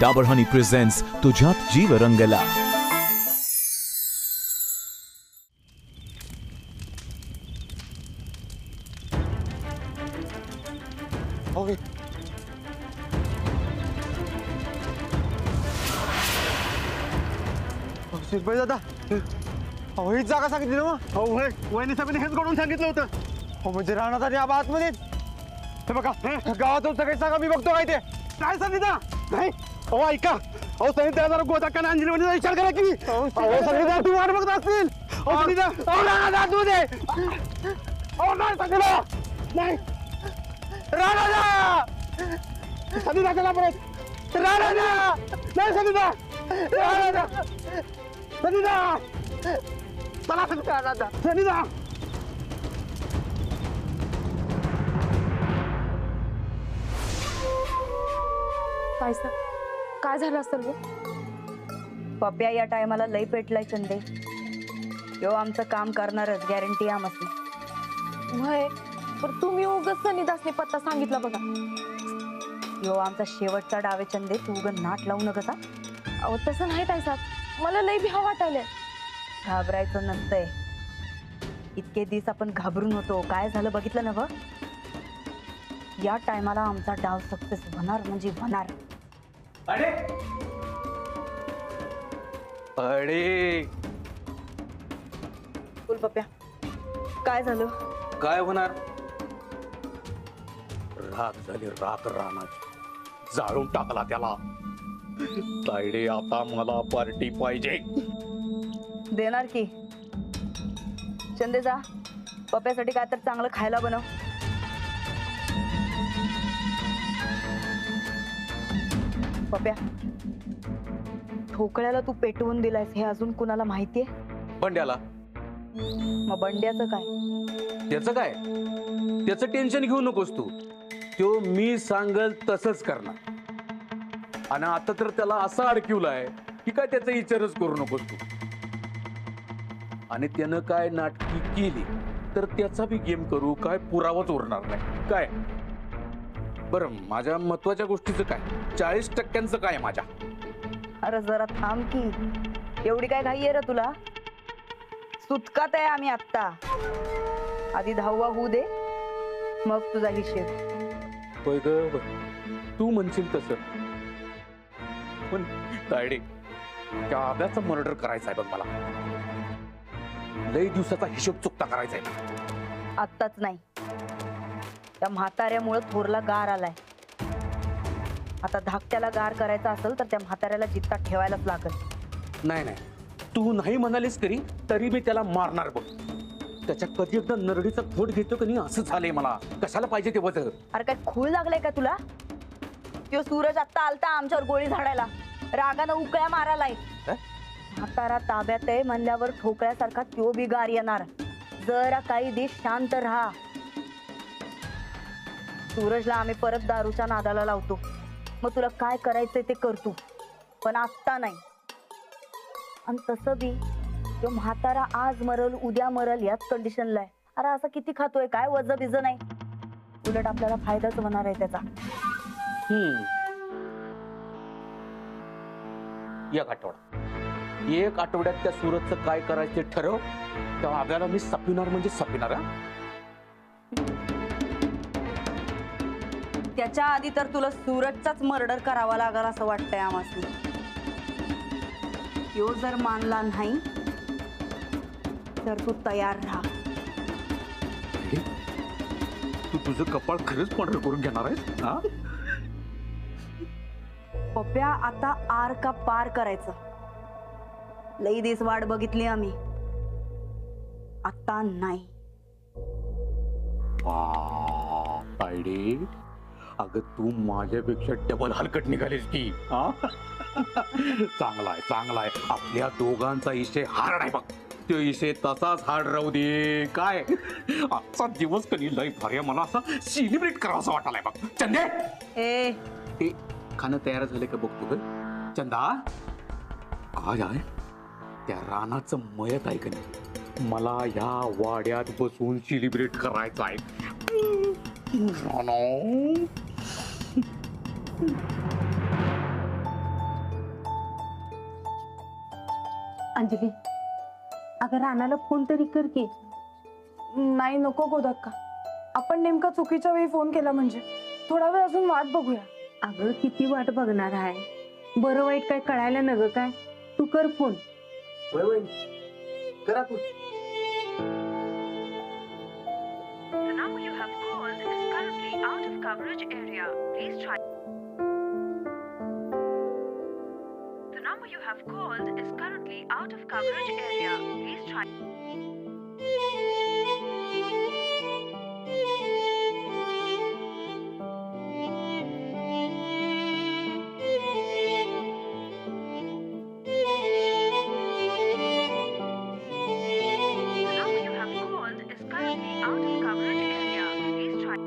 डाबर हनी presents तुझ्यात जीव रंगला. शिरपई दादा अहो हीच जागा सांगितली ना मग. हो होय, वहिनी साहेबांनी हेच घडून सांगितलं होतं. हो म्हणजे राहणार आणि आबा आतमध्ये. हे बघा गावातून सगळे सांगा मी बघतो काय ते. काय संगीता नाही. अहो ऐका, अहो संगीता जरा गोदाकाने अंजली म्हणजे विचार करा की. अहो संगीता तू वाट बघत असतील. अहो संगीता अहो राणा आतमध्ये. अहो नाही संगीता नाही. राणा संगीता चला परत. राणा नाही संगीता. राणा संगीता चला संगीता. राणा संगीता काय झालं असेल ग? पप्या या टायमाला लई पेटलाय चंदे. यो आमचं काम करणारच गॅरंटी आमची. वय पण तुम्ही उगाच सनीदासने पत्ता सांगितला बघा. यो आमचा शेवटचा डावे चंदे. तू उग नाट लावू नका का. अहो तसं नाही ताई साहेब, मला लई भीती वाटायलंय. घाबरायचं नसतंय. इतके दिवस आपण घाबरून होतो. काय झालं बघितलं ना. या टायमाला आमचा डाव सक्सेस होणार म्हणजे होणार. अरे अरे बोल पप्या, काय झालं? काय होणार? राख झाली राख रानाची. जाळून टाकला त्याला. तायडे आता मला पार्टी पाहिजे. देणार की. चंदे जा पप्यासाठी काय तर चांगलं खायला बनव. पप्या ठोकळ्याला तू पेटवून दिलायस हे अजून कुणाला माहितीये? बंड्याला. मग बंड्याचं काय? त्याचं काय? त्याचं टेन्शन घेऊ नकोस तू. तो मी सांगल तसंच करणार. आणि आता तर त्याला असा अडकिवलाय की काय त्याचा विचारच करू नकोस तू. आणि त्यानं काय नाटकी केली तर त्याचा बी गेम करू काय पुरावाच उरणार नाही. काय बरं माझ्या महत्वाच्या गोष्टीचं काय? 40% काय माझ्या? अरे जरा थांब की. एवढी काय घाई आहे रे तुला? सुटकात आहे आम्ही आत्ता. आधी 10वा होऊ दे मग तुझा हिशेब. होय ग तू म्हणशील तसं. पण तायडे त्या आब्याचा मर्डर करायचा आहे बघ मला. लई दिवसाचा हिशोब चुकता करायचा आहे. आत्ताच नाही. त्या म्हाताऱ्यामुळे थोरला गार आलाय. आता धाकट्याला गार करायचा असेल तर त्या म्हाताऱ्याला जित्ता ठेवायलाच लागल. नाही नाही तू नाही म्हणालीस तरी तरी मी त्याला मारणार बघ. त्याच्या कधी एकदा नरडीचा घोट घेतो की नाही असं झालंय मला. कशाला पाहिजे ते बघ. अरे काय खूळ लागलाय का तुला? तो सूरज आत्ता आलता आमच्यावर गोळी झाडायला. रागानं उकळ्या मारायलाय. म्हातारा ताब्यात आहे म्हणल्यावर ठोकळ्यासारखा तो बी गार येणार. जरा काही दिवस शांत राहा. सूरजला आम्ही परत दारूच्या नादाला लावतो. मग तुला काय करायचंय ते कर तू. पण आत्ता नाही. आणि तसं बी तो म्हातारा आज मरल उद्या मरल याच कंडिशनला आहे. अरे असं किती खातोय काय वज बिज नाही. उलट आपल्याला फायदाच होणार आहे त्याचा. एक आठवड्यात त्या सूरजचं काय करायचं ते ठरव. त्या आब्याला मी सपिनार म्हणजे सपिनार. त्याच्या आधी तर तुला सूरजचाच मर्डर करावा लागल असं वाटतंय आम्हाला. यो जर मानला नाही तर तू तयार राहा. तू तुझं कपाळ खरंच पांढर करून घेणार आहेस? हा पप्या आता आर का पार करायचं. लई दिवस वाट बघितली आम्ही. आता नाही. तायडे अगं तू माझ्यापेक्षा डबल हलकट निघालीस की. चांगलाय चांगलाय. आपल्या दोघांचा विषय हार्ड आहे बघ. तो विषय तसाच हार्ड राहू दे. काय आजचा दिवस कधी लय भारी मला असा सेलिब्रेट करावासा वाटायलाय बघ. चंदे ए ते खाणं तयार झालं का बघ तू. चंदा काय आहे त्या रानाचं मयत आहे का नाही. मला या वाड्यात बसून सेलिब्रेट करायचं आहे. अंजली अगं रानाला फोन तरी कर की. नाही नको गोदाक्का, आपण नेमका चुकीच्या वेळी फोन केला म्हणजे. थोडा वेळ अजून वाट बघूया. अगं किती वाट बघणार आहे, बरं वाईट काय कळायला नग काय. तू कर फोन. करा तू. The number you have called is currently out of coverage area. Please try. The number you have called is currently out of coverage area. Please try. The number you have called is currently out of coverage area. Please try.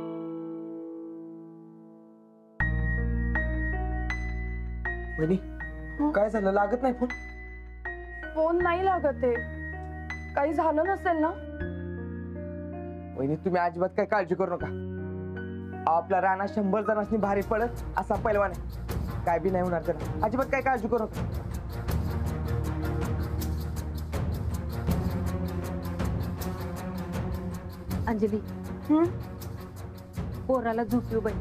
वहिनी काय झालं, लागत नाही phone? Phone नाही लागत आहे. काही झालं नसेल ना? वहिनी तुम्ही अजिबात काय काळजी करू नका. आपला राणा 100 जणांनी भारी पडत असा पैलवान आहे, काय बी नाही होणार त्याला. अजिबात काय काळजी करू नका. अंजली पोराला झोपलो बाई,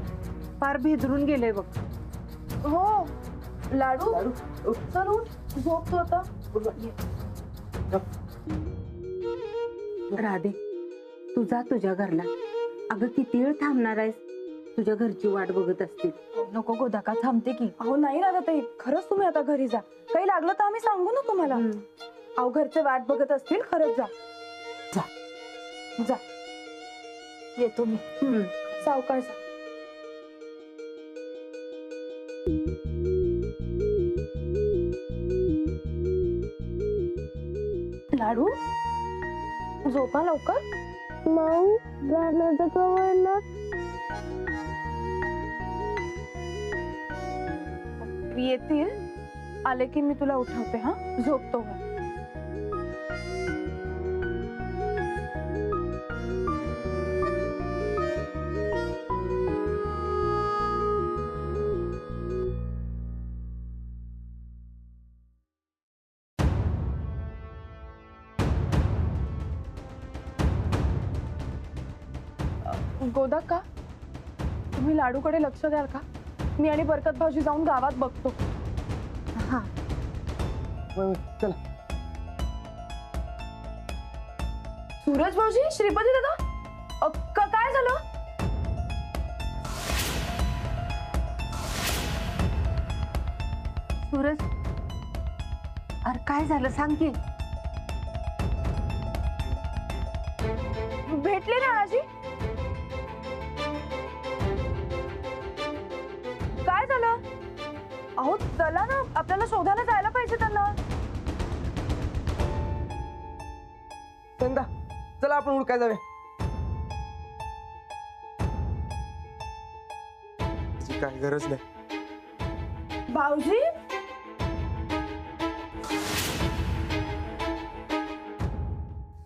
फार भेदरून गेलंय बघ. हो. लाडू चल उठ, झोपतो आता. राधे तू जा तुझ्या घरला. अगं किती वेळ थांबणार आहेस, तुझ्या घरची वाट बघत असतील. नको गोदाका, थांबते की. अहो नाही राधा ताई, खरंच तुम्ही आता घरी जा. काही लागलं तर आम्ही सांगू ना तुम्हाला. अहो घरचे वाट बघत असतील, खरंच जा. जा जा, येतो मी. सावकाश जा. लाडू झोपा लवकर. माऊ रानाचा कवळला. येतील, आले की मी तुला उठवते. हा, झोपतो. गोदाक्का, तुम्ही लाडूकडे लक्ष द्याल का? मी आणि बरकत भाऊजी जाऊन गावात बघतो. हा चला. सूरज भाऊजी, श्रीपती दादा, काय झालं? सूरज, अरे काय झालं सांग की. भेटले राणाजी? काय झालं? अहो चला ना, आपल्याला शोधायला जायला पाहिजे त्यांना. चंदा चला आपण हुडकाय जाऊया. काय गरज नाही. भाऊजी,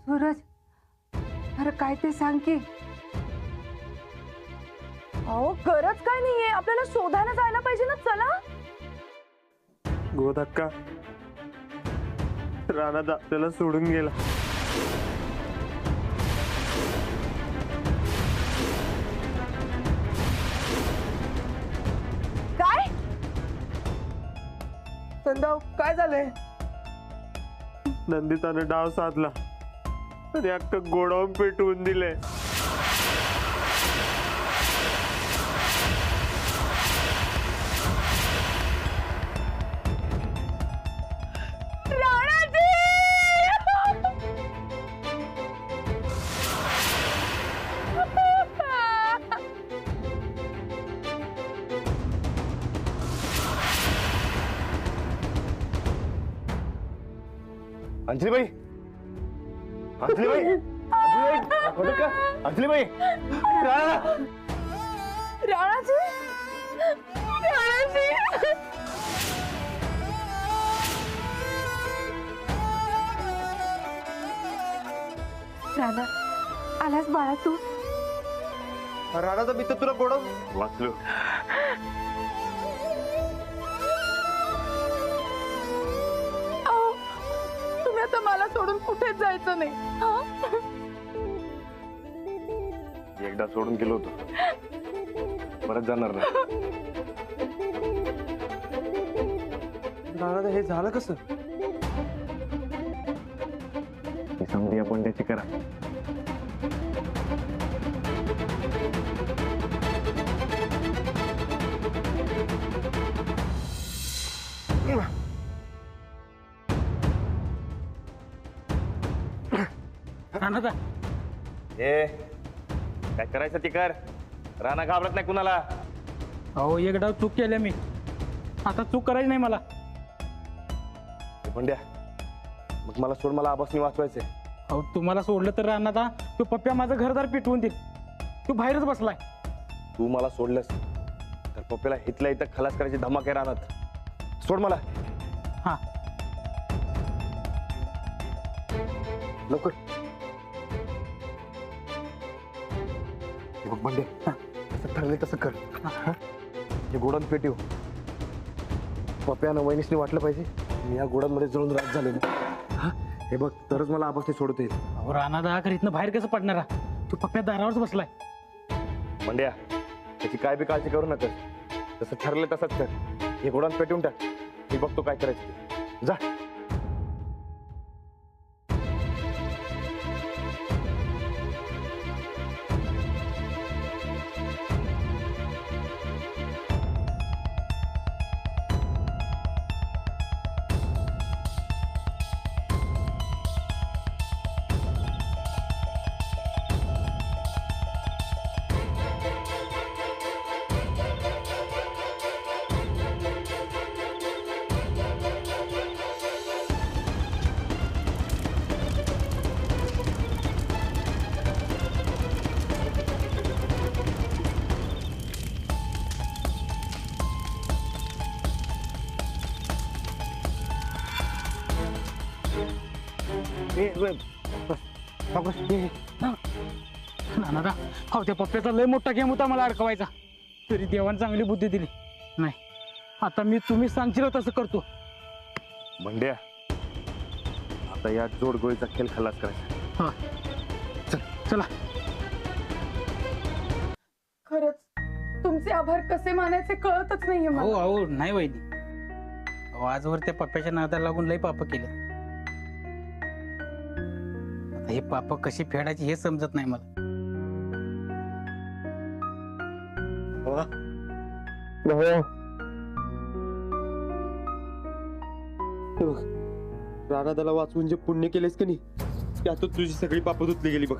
सूरज, अरे काय ते सांग की. अहो गरज काय नाहीये, आपल्याला शोधायला जायला पाहिजे ना. चला. गोदाक्का, राणा आपल्याला सोडून गेला. काय? चंदा काय झालंय? नंदिताने डाव साधला आणि अख्खं गोडाऊन पेटवून दिले. अंजलीबाई, अंजलीबाई, अंजलीबाई, राणाजी, राणाजी. राणा आलास बाळा तू? राणाचा मित्र तुला गोडव वाचलो. सोडून कुठेच जायचं नाही हा? एकदा सोडून गेलो होतो, परत जाणार नाही. राणा हे झालं कसं? ही समधी आपण त्याची करा. ए काय करायचं ती कर. राणा घाबरत नाही कुणाला. अहो एक डाव चूक केल्या मी, आता चूक करायची नाही मला. पण द्या मग मला सोड, मला आबासनी वाचवायचंय. अहो तुम्हाला सोडलं तर राहणार तो पप्प्या माझं घरदार पिटवून देईल. तू बाहेरच बसलाय. तू मला सोडलंस तर पप्प्याला इथल्या इथं खलास करायची धमाके राहणार. सोड मला. हा लवकर. हे बघ बंडे, जसं ठरले तसं कर. हे गोडाऊन पेटव. पप्प्यानं वहिनीसनी वाटलं पाहिजे मी या गोडाऊनमध्ये जळून रात झालेलो. हे बघ तरच मला आबासनी सोडता येईल. अहो राणा दहा इथनं बाहेर कसं पडणार? तू पप्प्या दारावरच बसलाय. बंड्या त्याची काय बी काळजी करू नका. जसं ठरलं तसंच कर. हे गोडाऊन पेटवून टाक. मी बघतो काय करायचं ते. जा. नाना हो त्या पप्प्याचा लय मोठा गेम होता मला अडकवायचा, तरी देवाने चांगली बुद्धी दिली. नाही आता मी तुम्ही सांगशील तसं करतो. बंड्या आता या जोडगोळीचा खेळ खलास करायचा. हा चला. खरंच तुमचे आभार कसे मानायचे कळतच नाहीये हो मला. अहो नाही वैदी, अहो आजवर त्या पप्प्याच्या नादाला लागून लय पाप केले. आता हे पाप कशी फेडायची हे समजत नाही मला. राणादाला वाचवून जे पुण्य केलेस की नाही त्यातच तुझी सगळी पाप धुतली गेली बघ.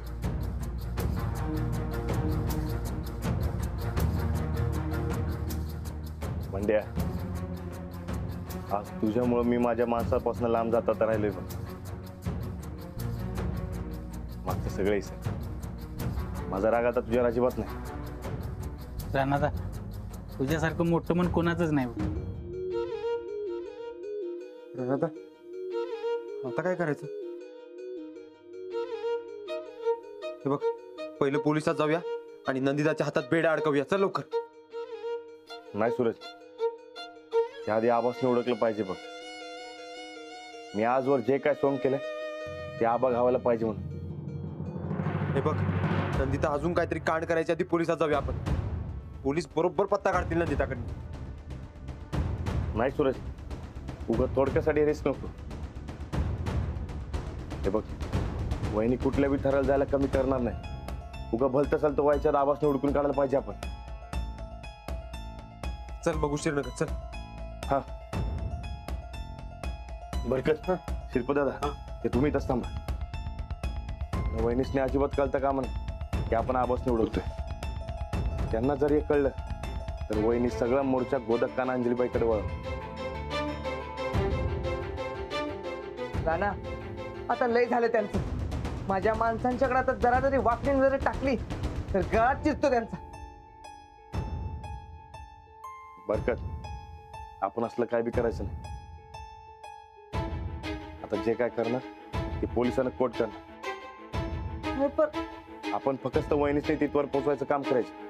बंड्या आज तुझ्यामुळे मी माझ्या माणसापासून लांब जाता राहिलोय. बघ मागचं सगळे माझा राग आता तुझ्यावर अजिबात नाही. राणादा तुझ्यासारखं मोठं मन कोणाचंच नाही बघ. राणादा आता काय करायचं? हे बघ पहिलं पोलिसात जाऊया आणि नंदिताच्या हातात बेड्या अडकवूया. चल लवकर. नाही सूरज, त्याआधी आबासने ओळखलं पाहिजे. बघ मी आजवर जे काय सोंग केलं ते आबा घावायला पाहिजे म्हणून. हे बघ नंदिता अजून काहीतरी कांड करायच्या आधी पोलिसात जाऊया आपण. पोलीस बरोबर पत्ता काढतील नंदिताकडे. नाही सूरज, उगं थोडक्यासाठी रिस्क नको. हे बघ वहिनी कुठल्या बी ठरायला जायला कमी करणार नाही. उगं भलतं चालतं व्हायच्या आबासने उडकून काढायला पाहिजे आपण. चल बघू नका. चल. हा बरकत शिल्प दादा ते तुम्ही इथंच थांबा. वहिनीसने अजिबात कळतं का म्हणा की आपण आबासने उडवतोय. त्यांना जर हे कळलं तर वहिनी सगळा मोर्चा गोदक काना अंजलीबाईकडे वळ. राणा आता लय झालं त्यांचं. माझ्या माणसांच्याकडे आता जरा जरी वाकडी जरी टाकली तर गळात चिरतो त्यांचा. बरकत आपण असलं काय बी करायचं नाही. आता जे काय करणार ते पोलिसांना कोर्ट करणार. आपण फक्त वहिनीच नाही तिथवर पोहोचवायचं काम करायचं.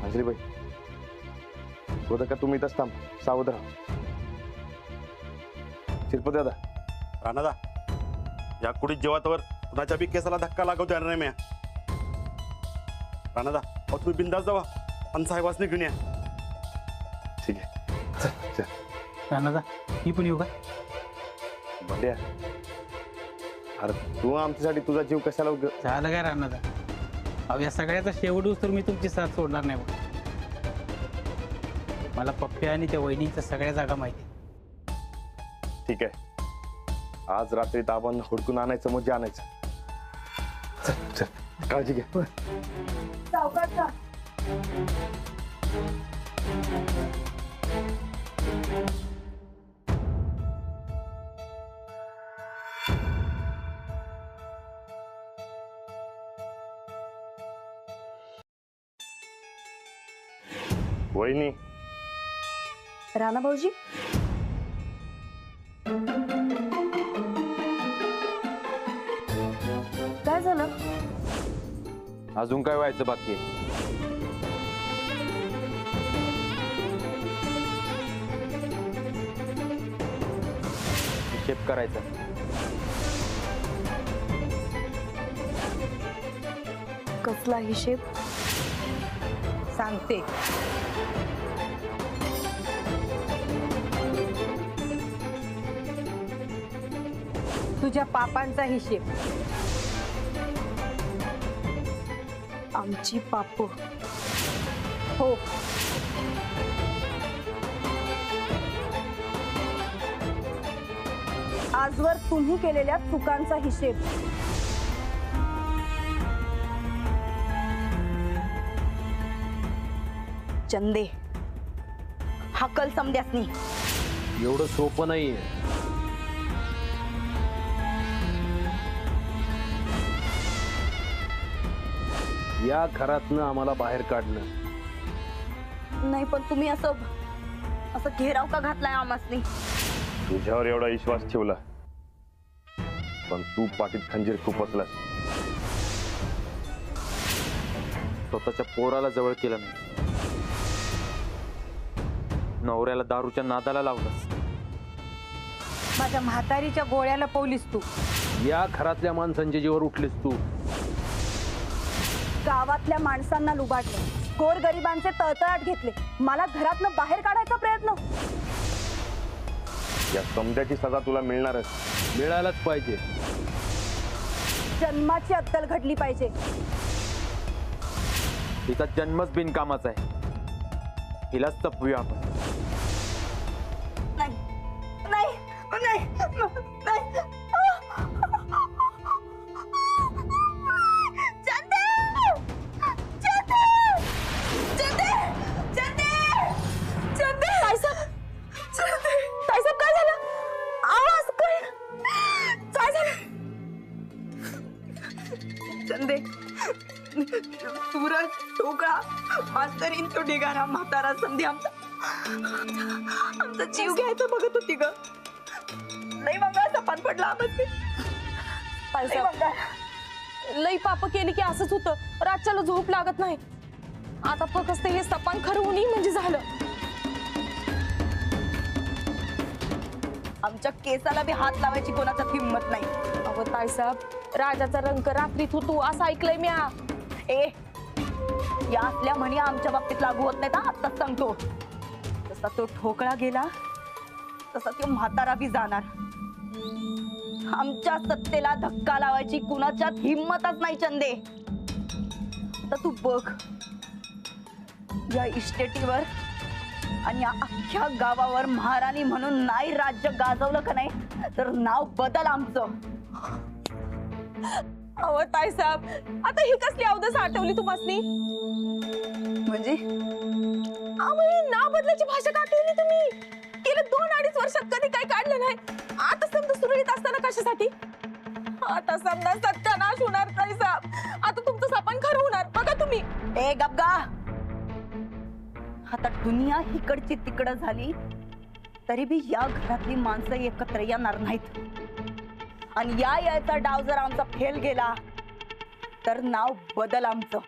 अंजलीबाई गोदका तुम्ही इथंच थांब. सावध राहा. शिरपत दादा राणादा या कुठे जेव्हा कुणाच्या बी केसाला धक्का लागवतो येणार नाही म्या. राणादा अहो तुम्ही बिंदास जावा आणि साहेबासनी घेऊन या. ठीक आहे चल चल. राणादा मी पण येऊ का? बंड्या अरे तू आमच्यासाठी तुझा जीव कशाला झालं काय राणादा? अहो या सगळ्याचा शेवट तर मी तुमची साथ सोडणार नाही बघ. मला पप्प्या आणि त्या वहिनीच्या सगळ्या जागा माहिती. ठीक आहे आज रात्रीत आपण हुडकून आणायचं म्हणजे आणायचं. चल चल काळजी घे. सावकाश जा. वहिनी राणा भाऊजी काय झालं? अजून काय व्हायचं बाकी आहे? हिशेब करायचा. कसला हिशेब? सांगते. तुझ्या पापांचा हिशेब. आमची पाप? हो. आजवर तुम्ही केलेल्या चुकांचा हिशेब. चंदे हकल समद्यासनी. एवढं सोपं नाहीये. या घरातनं आम्हाला बाहेर काढणं. नाही पण तुम्ही असं घेराव का घातलाय आमासनी? तुझ्यावर एवढा विश्वास ठेवला पण तू पाठीत खंजीर खुपसलास. स्वतःच्या पोराला जवळ केलं नाही, नवऱ्याला दारूच्या नादाला लावलंस. माझ्या म्हातारीच्या गोळ्याला पवलीस तू. या घरातल्या माणसांच्या जीवावर उठलीस तू. गावातल्या माणसांना लुबाडले, गोरगरिबांचे तळतळाट घेतले, मला घरातनं बाहेर काढायचा प्रयत्न. या समद्याची सजा तुला मिळणारच. मिळायलाच पाहिजे. जन्माची अद्दल घडली पाहिजे. तिचा जन्मच बिनकामाचा आहे, हिलाच तपवूया आपण. नाही नाही नाही नाही. चंदे सूरज ठोकळा मास्तरीन तो ढिगारा म्हातारा समधी आमचा जीव घ्यायचा बघत होती ग. नाही मग सपान पडला लई पाप केली की असंच होतं. रातच्याला झोप लागत नाही. आता फक्त हे सपान खरवून म्हणजे झालं. आमच्या केसाला बी हात लावायची कोणाचा हिंमत नाही. अहो ताईसाहेब, राजाचा रंग रात्रीत होतो असं ऐकलंय मी. ए या असल्या म्हणी आमच्या बाबतीत लागू होत नाही. आत्ताच सांगतो. जसा तो ठोकळा गेला तसा तो म्हातारा बी जाणार. आमच्या सत्तेला धक्का लावायची कुणाच्यात हिंमतच नाही चंदे. आता तू बघ या इस्टेटीवर आणि या अख्ख्या गावावर महाराणी म्हणून नाही राज्य गाजवलं का नाही तर नाव बदल आमचं. अहो ताईसाहेब, आता ही कसली अवदस आठवली तुम्हासनी? म्हणजे अहो ही नाव बदलाची भाषा का केली तुम्ही? गेल्या 2-2.5 वर्षात कधी काही काढलं नाही. आता समजा सुरळीत असताना कशासाठी? आता समजा सत्यानाश होणार ताईसाहेब. आता तुमचं सपन खरं होणार बघा तुम्ही. ए गबगा, आता दुनिया हिकडची तिकडं झाली तरी बी या घरातली माणसं एकत्र येणार नाहीत. आणि यायचा डाव जर आमचा फेल गेला तर नाव बदल आमचं.